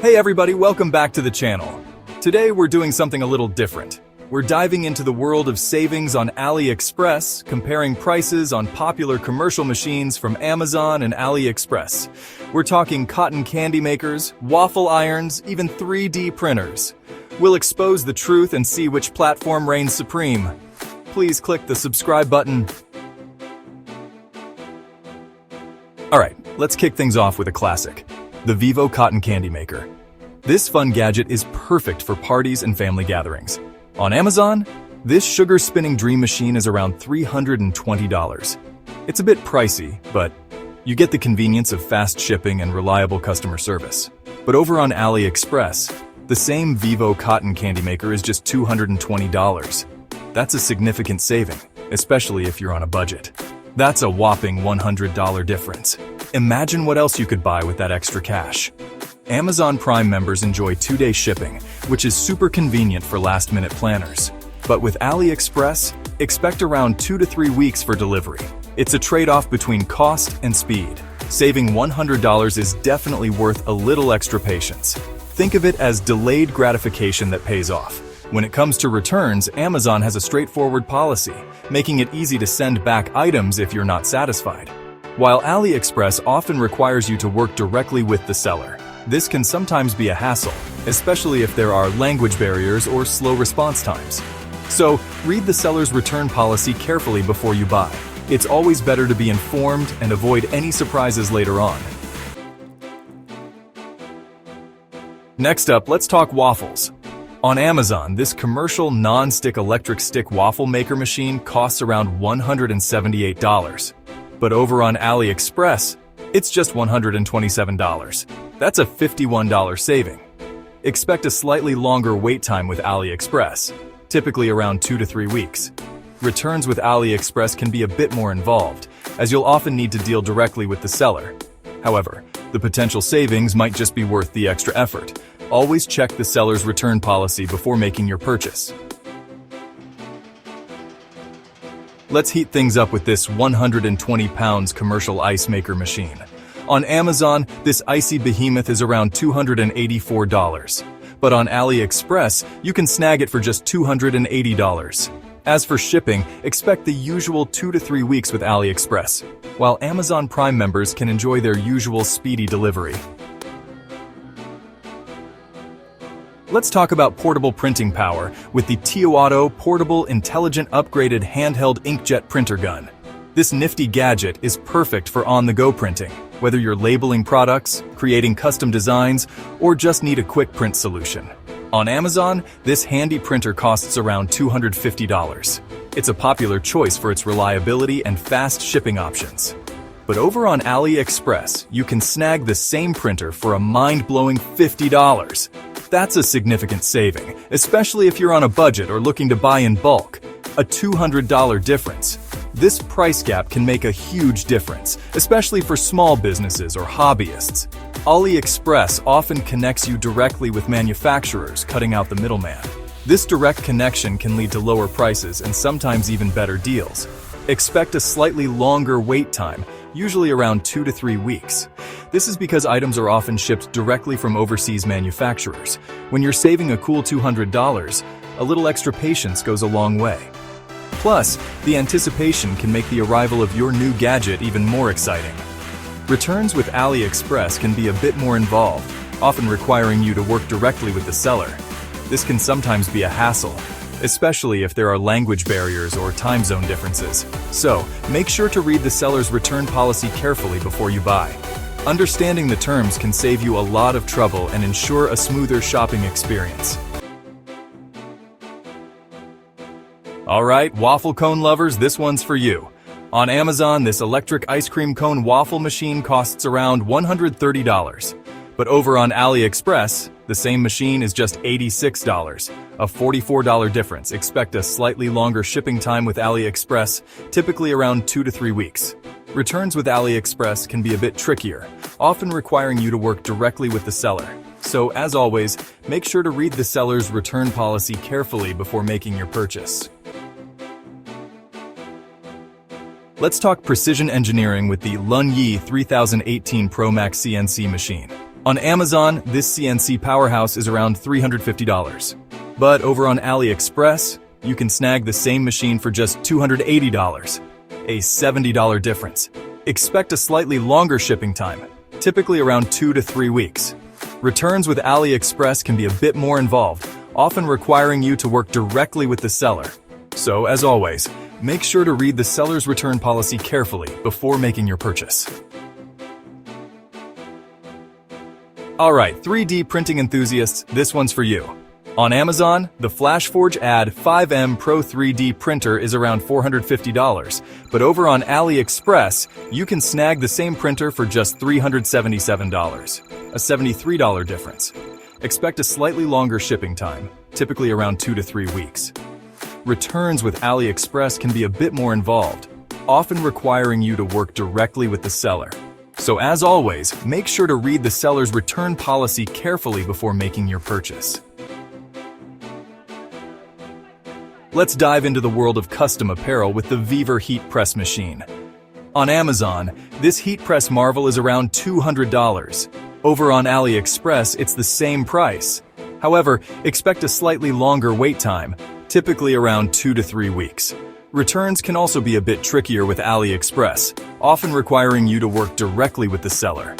Hey everybody, welcome back to the channel. Today we're doing something a little different. We're diving into the world of savings on AliExpress, comparing prices on popular commercial machines from Amazon and AliExpress. We're talking cotton candy makers, waffle irons, even 3D printers. We'll expose the truth and see which platform reigns supreme. Please click the subscribe button. Alright, let's kick things off with a classic. The Vivo Cotton Candy Maker. This fun gadget is perfect for parties and family gatherings. On Amazon, this sugar-spinning dream machine is around $320. It's a bit pricey, but you get the convenience of fast shipping and reliable customer service. But over on AliExpress, the same Vivo Cotton Candy Maker is just $220. That's a significant saving, especially if you're on a budget. That's a whopping $100 difference. Imagine what else you could buy with that extra cash. Amazon Prime members enjoy 2-day shipping, which is super convenient for last-minute planners. But with AliExpress, expect around 2 to 3 weeks for delivery. It's a trade-off between cost and speed. Saving $100 is definitely worth a little extra patience. Think of it as delayed gratification that pays off. When it comes to returns, Amazon has a straightforward policy, making it easy to send back items if you're not satisfied. While AliExpress often requires you to work directly with the seller, this can sometimes be a hassle, especially if there are language barriers or slow response times. So, read the seller's return policy carefully before you buy. It's always better to be informed and avoid any surprises later on. Next up, let's talk waffles. On Amazon, this commercial non-stick electric stick waffle maker machine costs around $178. But over on AliExpress, it's just $127. That's a $51 saving. Expect a slightly longer wait time with AliExpress, typically around 2 to 3 weeks. Returns with AliExpress can be a bit more involved, as you'll often need to deal directly with the seller. However, the potential savings might just be worth the extra effort. Always check the seller's return policy before making your purchase. Let's heat things up with this 120 pounds commercial ice maker machine. On Amazon, this icy behemoth is around $284. But on AliExpress, you can snag it for just $280. As for shipping, expect the usual 2 to 3 weeks with AliExpress, while Amazon Prime members can enjoy their usual speedy delivery. Let's talk about portable printing power with the Auto Portable Intelligent Upgraded Handheld Inkjet Printer Gun. This nifty gadget is perfect for on-the-go printing, whether you're labeling products, creating custom designs, or just need a quick print solution. On Amazon, this handy printer costs around $250. It's a popular choice for its reliability and fast shipping options. But over on AliExpress, you can snag the same printer for a mind-blowing $50. That's a significant saving, especially if you're on a budget or looking to buy in bulk. A $200 difference. This price gap can make a huge difference, especially for small businesses or hobbyists. AliExpress often connects you directly with manufacturers, cutting out the middleman. This direct connection can lead to lower prices and sometimes even better deals. Expect a slightly longer wait time, usually around 2 to 3 weeks. This is because items are often shipped directly from overseas manufacturers. When you're saving a cool $200, a little extra patience goes a long way. Plus, the anticipation can make the arrival of your new gadget even more exciting. Returns with AliExpress can be a bit more involved, often requiring you to work directly with the seller. This can sometimes be a hassle, especially if there are language barriers or time zone differences. So, make sure to read the seller's return policy carefully before you buy. Understanding the terms can save you a lot of trouble and ensure a smoother shopping experience. Alright, waffle cone lovers, this one's for you. On Amazon, this electric ice cream cone waffle machine costs around $130. But over on AliExpress, the same machine is just $86, a $44 difference. Expect a slightly longer shipping time with AliExpress, typically around 2 to 3 weeks. Returns with AliExpress can be a bit trickier, often requiring you to work directly with the seller. So, as always, make sure to read the seller's return policy carefully before making your purchase. Let's talk precision engineering with the Lunyi 3018 Pro Max CNC machine. On Amazon, this CNC powerhouse is around $350. But over on AliExpress, you can snag the same machine for just $280, a $70 difference. Expect a slightly longer shipping time, typically around 2 to 3 weeks. Returns with AliExpress can be a bit more involved, often requiring you to work directly with the seller. So, as always, make sure to read the seller's return policy carefully before making your purchase. Alright, 3D printing enthusiasts, this one's for you. On Amazon, the FlashForge Add 5M Pro 3D printer is around $450, but over on AliExpress, you can snag the same printer for just $377, a $73 difference. Expect a slightly longer shipping time, typically around 2 to 3 weeks. Returns with AliExpress can be a bit more involved, often requiring you to work directly with the seller. So as always, make sure to read the seller's return policy carefully before making your purchase. Let's dive into the world of custom apparel with the Weaver heat press machine. On Amazon, this heat press marvel is around $200. Over on AliExpress, it's the same price. However, expect a slightly longer wait time, typically around 2 to 3 weeks. Returns can also be a bit trickier with AliExpress, often requiring you to work directly with the seller.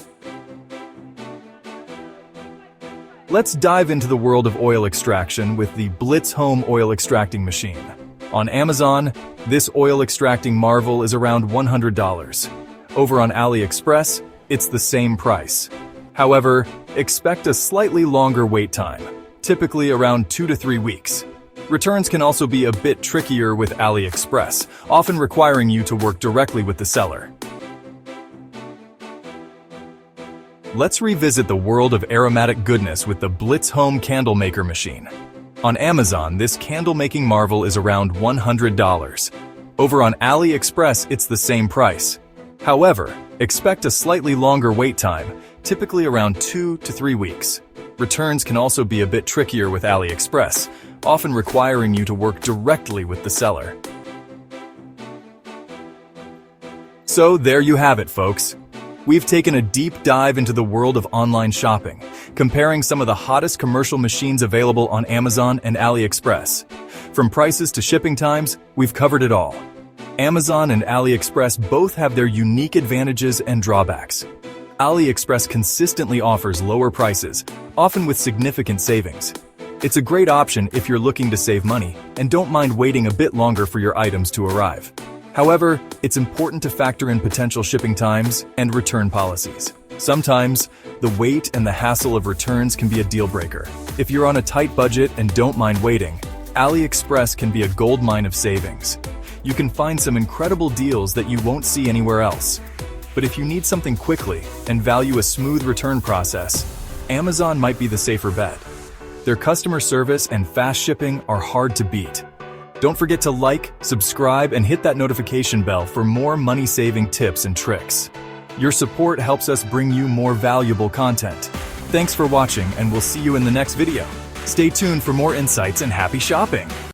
Let's dive into the world of oil extraction with the Blitz Home oil extracting machine. On Amazon, this oil extracting marvel is around $100. Over on AliExpress, it's the same price. However, expect a slightly longer wait time, typically around 2 to 3 weeks. Returns can also be a bit trickier with AliExpress, often requiring you to work directly with the seller. Let's revisit the world of aromatic goodness with the Blitz Home candle maker machine. On Amazon, this candle making marvel is around $100. Over on AliExpress, it's the same price. However, expect a slightly longer wait time, typically around 2 to 3 weeks. Returns can also be a bit trickier with AliExpress, often requiring you to work directly with the seller. So there you have it, folks. We've taken a deep dive into the world of online shopping, comparing some of the hottest commercial machines available on Amazon and AliExpress. From prices to shipping times, we've covered it all. Amazon and AliExpress both have their unique advantages and drawbacks. AliExpress consistently offers lower prices, often with significant savings. It's a great option if you're looking to save money and don't mind waiting a bit longer for your items to arrive. However, it's important to factor in potential shipping times and return policies. Sometimes, the wait and the hassle of returns can be a deal breaker. If you're on a tight budget and don't mind waiting, AliExpress can be a goldmine of savings. You can find some incredible deals that you won't see anywhere else. But if you need something quickly and value a smooth return process, Amazon might be the safer bet. Their customer service and fast shipping are hard to beat. Don't forget to like, subscribe, and hit that notification bell for more money-saving tips and tricks. Your support helps us bring you more valuable content. Thanks for watching, and we'll see you in the next video. Stay tuned for more insights and happy shopping!